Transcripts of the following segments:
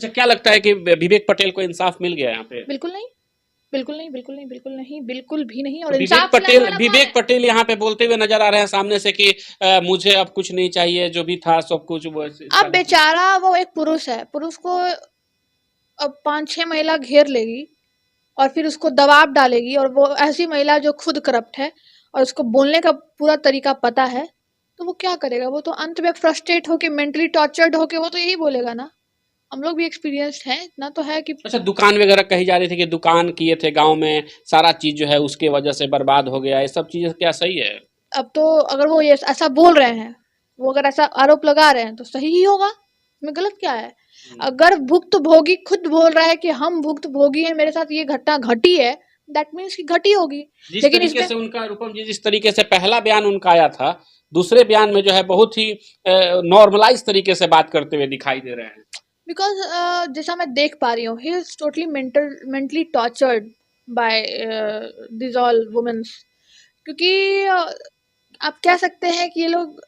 अच्छा, क्या लगता है कि विवेक पटेल को इंसाफ मिल गया यहाँ पे? बिल्कुल नहीं, बिल्कुल नहीं, बिल्कुल नहीं, बिल्कुल नहीं, बिल्कुल भी नहीं। तो और इंसाफ दिलाने वाला कौन विवेक है? पटेल यहाँ पे बोलते हुए नजर आ रहे हैं सामने से कि मुझे अब कुछ नहीं चाहिए, जो भी था सब कुछ वो अब सारी चीज। बेचारा वो एक पुरुष है, पुरुष को अब 5-6 महिला घेर लेगी और फिर उसको दबाव डालेगी, और वो ऐसी महिला जो खुद करप्ट है और उसको बोलने का पूरा तरीका पता है, तो वो क्या करेगा? वो तो अंत में फ्रस्ट्रेट होके, मेंटली टॉर्चर्ड होके वो तो यही बोलेगा ना। हम लोग भी एक्सपीरियंस्ड हैं, इतना तो है कि अच्छा, दुकान वगैरह कही जा रही थी कि दुकान किए थे गांव में, सारा चीज जो है उसके वजह से बर्बाद हो गया, ये सब चीजें क्या सही है? अब तो अगर वो ये ऐसा बोल रहे हैं, वो अगर ऐसा आरोप लगा रहे हैं तो सही ही होगा, इसमें गलत क्या है? अगर भुक्तभोगी खुद बोल रहा है कि हम भुक्तभोगी हैं, मेरे साथ ये घटना घटी है, दैट मीन्स कि घटी होगी। जिस लेकिन तरीके इसमें से उनका रूपम जी, जिस तरीके से पहला बयान उनका आया था, दूसरे बयान में जो है बहुत ही नॉर्मलाइज तरीके से बात करते हुए दिखाई दे रहे हैं। बिकॉज जैसा मैं देख पा रही हूँ, he is totally mentally tortured by this all womens. क्योंकि आप कह सकते हैं कि ये लोग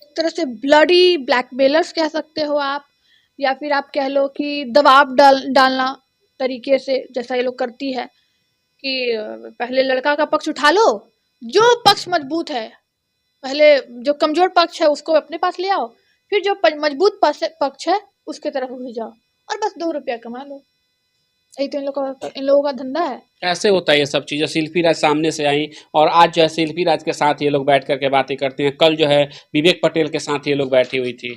एक तरह से ब्लडी ब्लैकमेलर्स कह सकते हो आप, या फिर आप कह लो कि दबाव डालना तरीके से, जैसा ये लोग करती है कि पहले लड़का का पक्ष उठा लो, जो पक्ष मजबूत है पहले, जो कमजोर पक्ष है उसको अपने पास ले आओ, फिर जो मजबूत पक्ष है उसके तरफ हो जाओ, और बस 2 रुपया कमा लो। यही तो इन लोगों का धंधा है। कैसे होता है ये सब चीज़ें? शिल्पी राज सामने से आई और आज जो है शिल्पी राज के साथ ये लोग बैठ करके बातें करते हैं, कल जो है विवेक पटेल के साथ ये लोग बैठी हुई थी।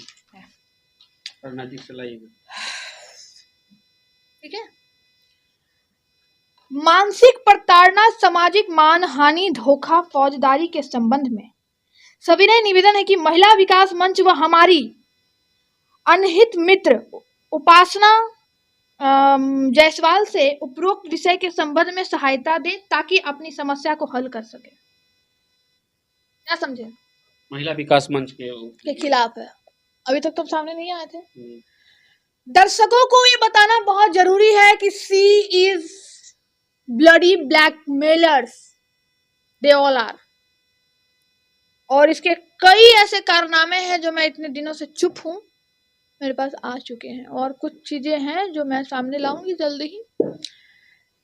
और नजीक से लाइए। ठीक है। मानसिक प्रताड़ना, सामाजिक मानहानि, धोखा, फौजदारी के संबंध में सविनय निवेदन है कि महिला विकास मंच व हमारी अनहित मित्र उपासना जायसवाल से उपरोक्त विषय के संबंध में सहायता दे, ताकि अपनी समस्या को हल कर सके। क्या समझे? महिला विकास मंच के खिलाफ है। अभी तक तो सामने नहीं आए थे। दर्शकों को ये बताना बहुत जरूरी है कि she is bloody blackmailers, they all are. और इसके कई ऐसे कारनामे हैं जो मैं इतने दिनों से चुप हूं, मेरे पास आ चुके हैं, और कुछ चीजें हैं जो मैं सामने लाऊंगी जल्दी ही।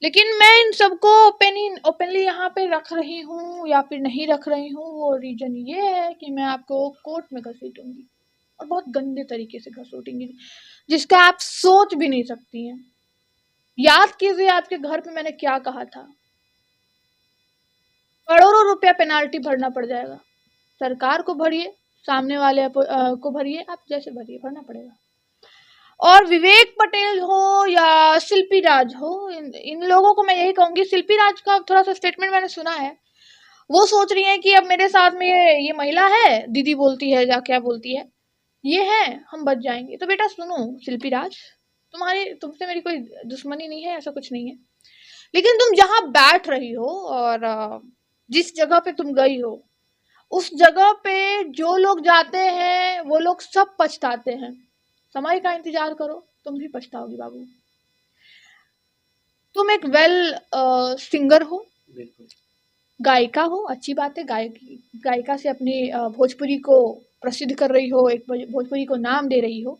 लेकिन मैं इन सबको ओपनली यहाँ पे रख रही हूँ या फिर नहीं रख रही हूँ, वो रीजन ये है कि मैं आपको कोर्ट में घसीटूंगी, और बहुत गंदे तरीके से घसीटूंगी, जिसका आप सोच भी नहीं सकती हैं। याद कीजिए आपके घर पे मैंने क्या कहा था। करोड़ों रुपया पेनाल्टी भरना पड़ जाएगा। सरकार को भरिए, सामने वाले को भरिए, आप जैसे भरिए, भरना पड़ेगा। और विवेक पटेल हो या शिल्पी राज हो, इन लोगों को मैं यही कहूंगी। शिल्पी राज का थोड़ा सा स्टेटमेंट मैंने सुना है, वो सोच रही है कि अब मेरे साथ में ये महिला है, दीदी बोलती है या क्या बोलती है, ये है, हम बच जाएंगे। तो बेटा सुनो शिल्पी राज, तुमसे मेरी कोई दुश्मनी नहीं है, ऐसा कुछ नहीं है। लेकिन तुम जहां बैठ रही हो और जिस जगह पे तुम गई हो, उस जगह पे जो लोग जाते हैं वो लोग सब पछताते हैं। समय का इंतजार करो, तुम भी पछताओगी बाबू। तुम एक सिंगर हो, गायिका हो, अच्छी बात है, गायिका से अपनी भोजपुरी को प्रसिद्ध कर रही हो, एक भोजपुरी को नाम दे रही हो,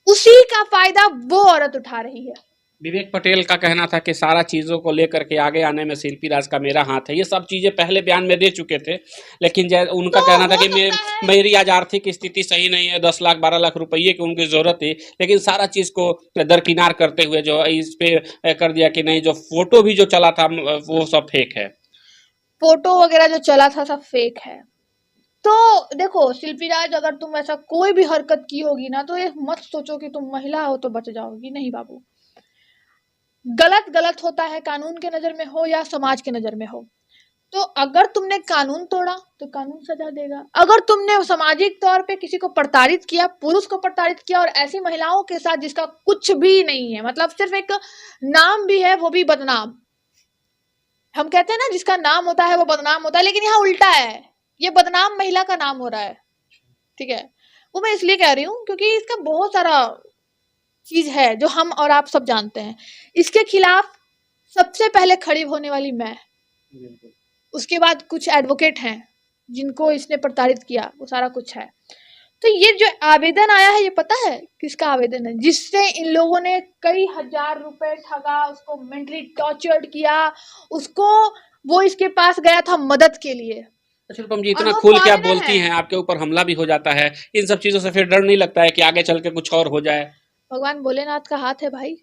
उसी का फायदा वो औरत उठा रही है। विवेक पटेल का कहना था कि सारा चीज़ों को लेकर के आगे आने में शिल्पी राज का मेरा हाथ है, ये सब चीज़ें पहले बयान में दे चुके थे। लेकिन उनका तो कहना था हो कि सकता है मेरी आज आर्थिक स्थिति सही नहीं है, 10 लाख 12 लाख रुपये की उनकी ज़रूरत थी, लेकिन सारा चीज़ को दरकिनार करते हुए जो इस पे कर दिया कि नहीं, जो फोटो भी जो चला था वो सब फेक है। फोटो वगैरह जो चला था सब फेक है। तो देखो शिल्पी राज, अगर तुम ऐसा कोई भी हरकत की होगी ना, तो ये मत सोचो कि तुम महिला हो तो बच जाओगी, नहीं बाबू। गलत गलत होता है, कानून के नजर में हो या समाज के नजर में हो। तो अगर तुमने कानून तोड़ा तो कानून सजा देगा। अगर तुमने सामाजिक तौर पे किसी को प्रताड़ित किया, पुरुष को प्रताड़ित किया, और ऐसी महिलाओं के साथ जिसका कुछ भी नहीं है, मतलब सिर्फ एक नाम भी है, वो भी बदनाम। हम कहते हैं ना जिसका नाम होता है वो बदनाम होता है, लेकिन यहाँ उल्टा है, ये बदनाम महिला का नाम हो रहा है। ठीक है, वो मैं इसलिए कह रही हूँ क्योंकि इसका बहुत सारा चीज है जो हम और आप सब जानते हैं। इसके खिलाफ सबसे पहले खड़ी होने वाली मैं, उसके बाद कुछ एडवोकेट हैं जिनको इसने प्रताड़ित किया, वो सारा कुछ है। तो ये जो आवेदन आया है, ये पता है किसका आवेदन है? जिससे इन लोगों ने कई हजार रुपए ठगा, उसको मेंटली टॉर्चर्ड किया, उसको, वो इसके पास गया था मदद के लिए, अच्छा रूपम जी, और इतना वो खुल के आप फॉरेनर बोलती है। हैं, आपके ऊपर हमला भी हो जाता है, इन सब चीजों से फिर डर नहीं लगता है कि आगे चल के कुछ और हो जाए? भगवान भोलेनाथ का हाथ है भाई।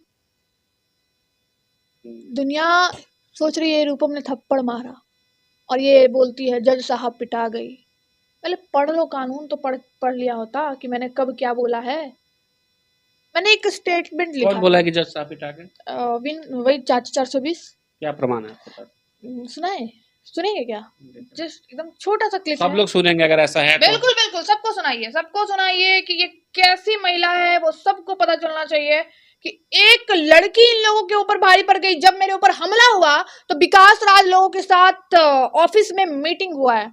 दुनिया सोच रही है रूपम ने थप्पड़ मारा और ये बोलती है जज साहब पिटा गई। पहले पढ़ लो कानून, तो पढ़ लिया होता कि मैंने कब क्या बोला है। मैंने एक स्टेटमेंट कौन लिखा बोला था। है कि जज साहब पिटा के? वही 420। क्या प्रमाण है आपके पास? सुनाए, सुनेंगे क्या? जस्ट एकदम छोटा सा क्लिप सब है। लोग सुनेंगे अगर ऐसा है तो। बिल्कुल बिल्कुल, सबको सुनाइए, सबको सुनाइए कि ये कैसी महिला है, वो सबको पता चलना चाहिए कि एक लड़की इन लोगों के ऊपर भारी पड़ गई। जब मेरे ऊपर हमला हुआ तो विकास राज लोगों के साथ ऑफिस में मीटिंग हुआ है।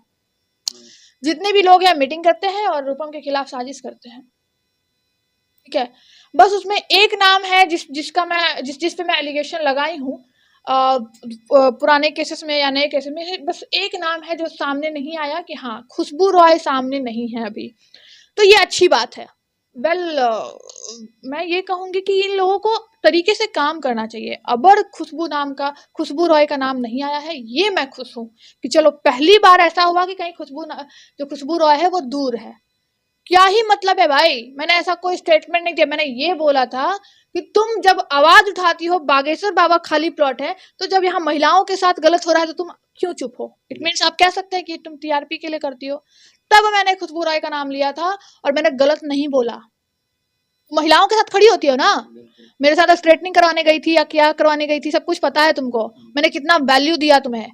जितने भी लोग हैं मीटिंग करते हैं और रूपम के खिलाफ साजिश करते हैं, ठीक है। बस उसमें एक नाम है जिसका मैं जिस पे मैं एलिगेशन लगाई हूँ, पुराने केसेस में या नए केसेस में, बस एक नाम है जो सामने नहीं आया कि हाँ, खुशबू रॉय सामने नहीं है अभी, तो ये अच्छी बात है। मैं ये कहूंगी कि इन लोगों को तरीके से काम करना चाहिए। अबर खुशबू रॉय का नाम नहीं आया है, ये मैं खुश हूँ कि चलो पहली बार ऐसा हुआ कि कहीं जो खुशबू रॉय है वो दूर है। क्या ही मतलब है भाई, मैंने ऐसा कोई स्टेटमेंट नहीं दिया। मैंने ये बोला था कि तुम जब आवाज उठाती हो, बागेश्वर बाबा खाली प्लॉट है, तो जब यहाँ महिलाओं के साथ गलत हो रहा है तो तुम क्यों चुप हो? इट मीन्स आप कह सकते हैं कि तुम टीआरपी के लिए करती हो। तब मैंने खुशबू राय का नाम लिया था और मैंने गलत नहीं बोला। महिलाओं के साथ खड़ी होती हो ना, मेरे साथ स्ट्रेटनिंग करवाने गई थी या क्या करवाने गई थी, सब कुछ पता है तुमको, मैंने कितना वैल्यू दिया तुम्हें।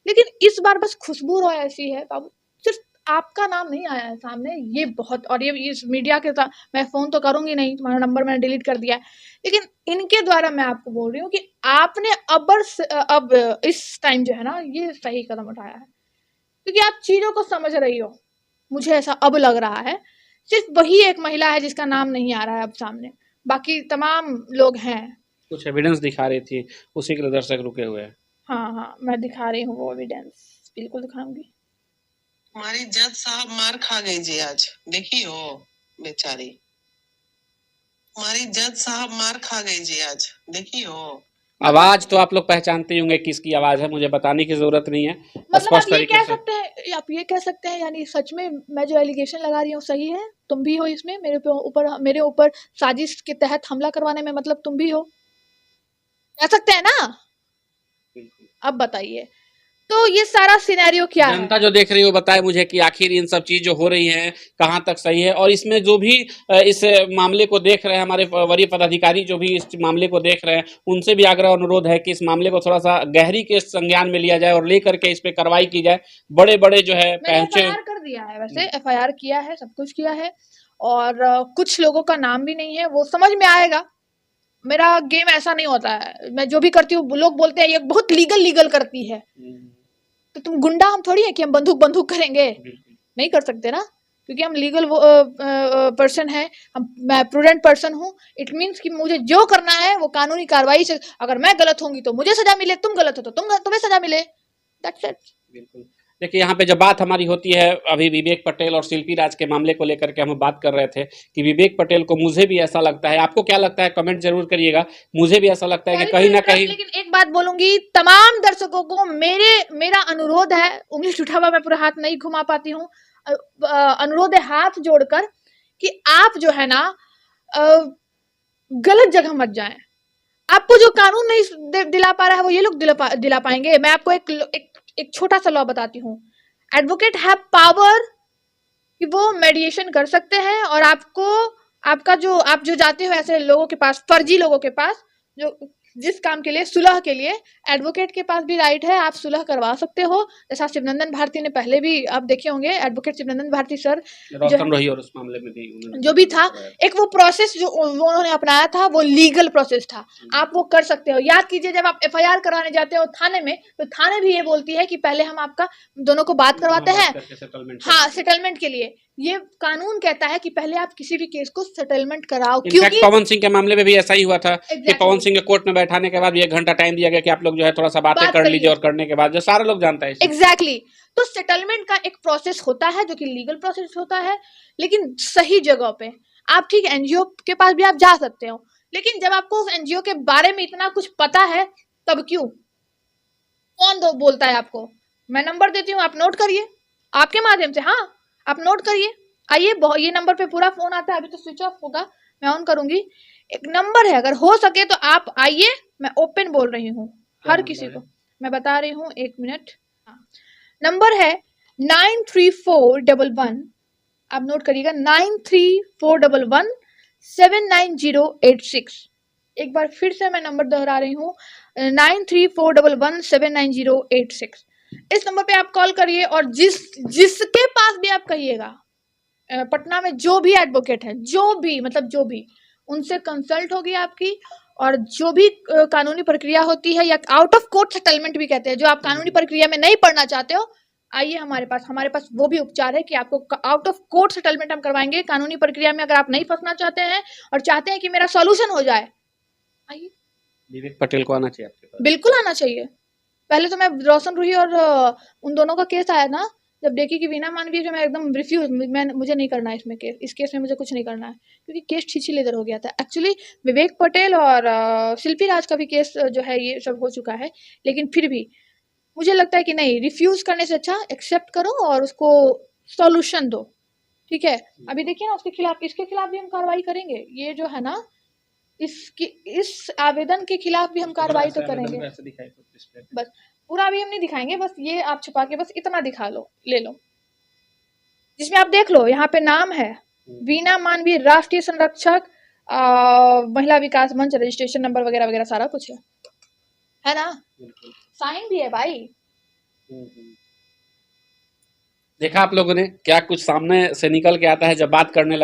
लेकिन इस बार बस खुशबू रॉय ऐसी है बाबू, सिर्फ आपका नाम नहीं आया है सामने, ये बहुत, और ये इस मीडिया के साथ मैं फोन तो करूंगी नहीं, तुम्हारा नंबर मैंने डिलीट कर दिया है, लेकिन इनके द्वारा मैं आपको बोल रही हूँ कि आपने अब इस टाइम जो है ना, ये सही कदम उठाया है, क्योंकि आप चीजों को समझ रही हो। मुझे ऐसा अब लग रहा है, सिर्फ वही एक महिला है जिसका नाम नहीं आ रहा है अब सामने, बाकी तमाम लोग हैं। कुछ एविडेंस दिखा रही थी, उसी के लिए दर्शक रुके हुए हैं। हाँ हाँ, मैं दिखा रही हूँ वो एविडेंस, बिल्कुल दिखाऊंगी। हमारी जज साहब मार खा गई जी आज, देखी हो बेचारी, हमारी जज साहब मार खा गई जी आज, देखी हो। आवाज तो आप लोग पहचानते ही होंगे किसकी आवाज है, मुझे बताने की जरूरत नहीं है, मतलब स्पष्ट आप ये तरीके कह से। सकते हैं, आप ये कह सकते हैं यानी सच में मैं जो एलिगेशन लगा रही हूँ सही है, तुम भी हो इसमें, मेरे ऊपर साजिश के तहत हमला करवाने में, मतलब तुम भी हो, कह सकते हैं ना? अब बताइए, तो ये सारा सिनेरियो क्या है? जनता जो देख रही है वो बताए मुझे कि आखिर इन सब चीज जो हो रही हैं कहाँ तक सही है, और इसमें जो भी इस मामले को देख रहे हैं, हमारे वरीय पदाधिकारी जो भी इस मामले को देख रहे हैं, उनसे भी आग्रह अनुरोध है कि इस मामले को थोड़ा सा गहरी के संज्ञान में लिया जाए और लेकर के इस पे कार्रवाई की जाए। बड़े बड़े जो है मैंने पहुंचे। एफआईआर कर दिया है, वैसे एफआईआर किया है, सब कुछ किया है, और कुछ लोगों का नाम भी नहीं है, वो समझ में आएगा। मेरा गेम ऐसा नहीं होता है, मैं जो भी करती हूँ लोग बोलते हैं ये बहुत लीगल करती है, तो तुम गुंडा हम थोड़ी है कि हम बंदूक करेंगे, नहीं कर सकते ना, क्योंकि हम लीगल पर्सन है, मैं प्रूडेंट पर्सन हूँ। इट मीन्स कि मुझे जो करना है वो कानूनी कार्रवाई से, अगर मैं गलत होंगी तो मुझे सजा मिले, तुम गलत हो तो तुम्हें सजा मिले, दैट्स इट। बिल्कुल। देखिए यहाँ पे जब बात हमारी होती है, अभी विवेक पटेल और शिल्पी राज के मामले को लेकर के हम बात कर रहे थे कि विवेक पटेल को, मुझे भी ऐसा लगता है, आपको क्या लगता है कमेंट जरूर करिएगा, मुझे भी ऐसा लगता है कि कहीं ना कहीं। लेकिन एक बात बोलूंगी तमाम दर्शकों को, मेरा अनुरोध है, उंगली उठा हुआ मैं पूरा हाथ नहीं घुमा पाती हूँ, अनुरोध है हाथ जोड़कर कि आप जो है ना गलत जगह मत जाएं। आपको जो कानून नहीं दिला पा रहा है वो ये लोग दिला पाएंगे। मैं आपको एक छोटा सा लॉ बताती हूँ। एडवोकेट हैव पावर कि वो मेडिएशन कर सकते हैं, और आप जो जाते हो ऐसे लोगों के पास, फर्जी लोगों के पास, जो जिस काम के लिए, सुलह के लिए, एडवोकेट के पास भी राइट है, आप सुलह करवा सकते हो। जैसा शिवनंदन भारती ने पहले भी आप देखे होंगे, एडवोकेट शिवनंदन भारती सर रोशन रही, और उस मामले में भी जो भी था, एक वो प्रोसेस जो उन्होंने अपनाया था वो लीगल प्रोसेस था, आप वो कर सकते हो। याद कीजिए जब आप एफआईआर कराने जाते हो थाने में, तो थाने भी ये बोलती है कि पहले हम आपका दोनों को बात करवाते हैं, हाँ, सेटलमेंट के लिए, ये कानून कहता है कि पहले आप किसी भी केस को सेटलमेंट कराओ, इनफैक्ट क्योंकि पवन सिंह के मामले में भी ऐसा ही हुआ था कि Exactly. पवन सिंह के कोर्ट में बैठाने के बाद भी 1 घंटा टाइम दिया गया कि आप लोग जो है थोड़ा सा बातें बात कर कर लीजिए, लीजिए। और करने के बाद जो सारे लोग जानता है इसे। एग्जैक्टली तो सेटलमेंट का एक प्रोसेस होता है जो कि लीगल प्रोसेस होता है, लेकिन सही जगह पे। आप ठीक एनजीओ के पास भी आप जा सकते हो, लेकिन जब आपको उस एनजीओ के बारे में इतना कुछ पता है तब क्यों? कौन दो बोलता है आपको? मैं नंबर देती हूँ, आप नोट करिए आपके माध्यम से। हाँ, आप नोट करिए। आइए, ये नंबर पे पूरा फोन आता है, अभी तो स्विच ऑफ होगा, मैं ऑन करूंगी। एक नंबर है, अगर हो सके तो आप आइए, मैं ओपन बोल रही हूँ हर किसी को, मैं बता रही हूँ, 1 मिनट। नंबर है 934111, आप नोट करिएगा, 9341179086। एक बार फिर से मैं नंबर दोहरा रही हूँ, 9341179086। इस नंबर पे आप कॉल करिए, और जिसके पास भी आप कहिएगा, पटना में जो भी एडवोकेट है, जो भी मतलब जो भी, उनसे कंसल्ट होगी आपकी, और जो भी कानूनी प्रक्रिया होती है, या आउट ऑफ कोर्ट सेटलमेंट भी कहते हैं, जो आप कानूनी प्रक्रिया में नहीं पढ़ना चाहते हो, आइए हमारे पास वो भी उपचार है कि आपको आउट ऑफ कोर्ट सेटलमेंट हम करवाएंगे। कानूनी प्रक्रिया में अगर आप नहीं फंसना चाहते हैं और चाहते हैं कि मेरा सॉल्यूशन हो जाए, आइए। विवेक पटेल को आना चाहिए आपके पास। बिल्कुल आना चाहिए। पहले तो मैं रोशन रूही और उन दोनों का केस आया ना, जब देखी कि वीना मानवी जो, मैं एकदम रिफ्यूज, मुझे नहीं करना है इसमें केस, इस केस में मुझे कुछ नहीं करना है, क्योंकि केस छीछी लेदर हो गया था। एक्चुअली विवेक पटेल और शिल्पी राज का भी केस जो है ये सब हो चुका है, लेकिन फिर भी मुझे लगता है कि नहीं, रिफ्यूज करने से अच्छा एक्सेप्ट करो और उसको सॉल्यूशन दो, ठीक है। अभी देखिए ना, उसके खिलाफ, इसके खिलाफ भी हम कार्रवाई करेंगे। ये जो है ना, इस आवेदन के खिलाफ भी हम कार्रवाई तो करेंगे। बस पूरा अभी हम नहीं दिखाएंगे, बस ये आप छुपा के बस इतना दिखा लो, ले लो, जिसमें आप देख लो, यहाँ पे नाम है वीना मानवी, राष्ट्रीय संरक्षक, महिला विकास मंच, रजिस्ट्रेशन नंबर वगैरह वगैरह सारा कुछ है ना, साइन भी है भाई। देखा आप लोगों ने क्या कुछ सामने से निकल के आता है जब बात करने लगता